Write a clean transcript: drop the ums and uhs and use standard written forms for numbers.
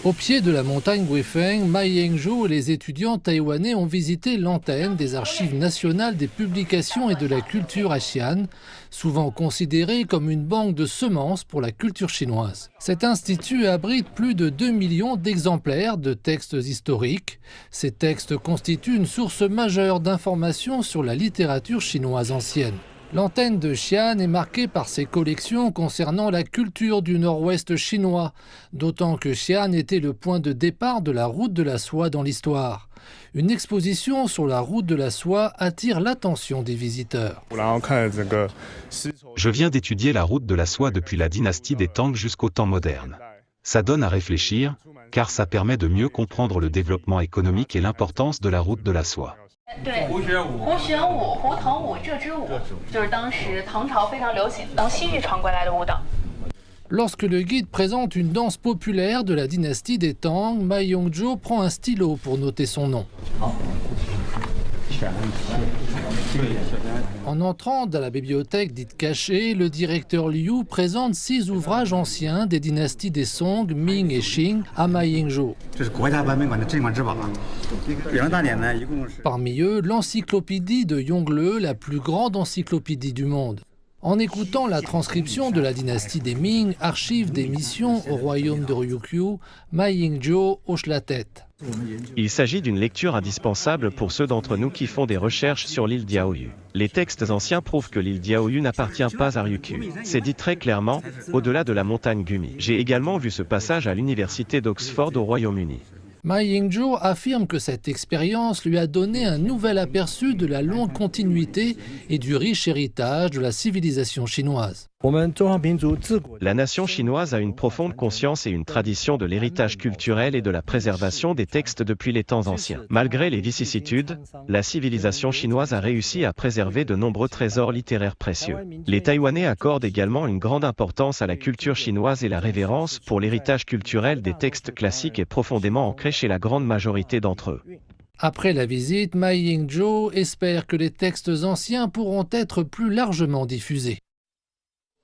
Au pied de la montagne Weifeng, Ma Yingzhou et les étudiants taïwanais ont visité l'antenne des Archives nationales des publications et de la culture à Xi'an, souvent considérée comme une banque de semences pour la culture chinoise. Cet institut abrite plus de 2 millions d'exemplaires de textes historiques. Ces textes constituent une source majeure d'informations sur la littérature chinoise ancienne. L'antenne de Xi'an est marquée par ses collections concernant la culture du nord-ouest chinois, d'autant que Xi'an était le point de départ de la route de la soie dans l'histoire. Une exposition sur la route de la soie attire l'attention des visiteurs. Je viens d'étudier la route de la soie depuis la dynastie des Tang jusqu'au temps moderne. Ça donne à réfléchir, car ça permet de mieux comprendre le développement économique et l'importance de la route de la soie. Lorsque le guide présente une danse populaire de la dynastie des Tang, Ma Yingzhou prend un stylo pour noter son nom. En entrant dans la bibliothèque dite cachée, le directeur Liu présente 6 ouvrages anciens des dynasties des Song, Ming et Qing à Ma Yingzhou. Parmi eux, l'encyclopédie de Yongle, la plus grande encyclopédie du monde. En écoutant la transcription de la dynastie des Ming, archive des missions au royaume de Ryukyu, Ma Yingzhou hoche la tête. Il s'agit d'une lecture indispensable pour ceux d'entre nous qui font des recherches sur l'île Diaoyu. Les textes anciens prouvent que l'île Diaoyu n'appartient pas à Ryukyu. C'est dit très clairement, au-delà de la montagne Gumi. J'ai également vu ce passage à l'université d'Oxford au Royaume-Uni. Ma Yingzhou affirme que cette expérience lui a donné un nouvel aperçu de la longue continuité et du riche héritage de la civilisation chinoise. La nation chinoise a une profonde conscience et une tradition de l'héritage culturel et de la préservation des textes depuis les temps anciens. Malgré les vicissitudes, la civilisation chinoise a réussi à préserver de nombreux trésors littéraires précieux. Les Taïwanais accordent également une grande importance à la culture chinoise et la révérence pour l'héritage culturel des textes classiques est profondément ancré chez la grande majorité d'entre eux. Après la visite, Ma Yingzhou espère que les textes anciens pourront être plus largement diffusés.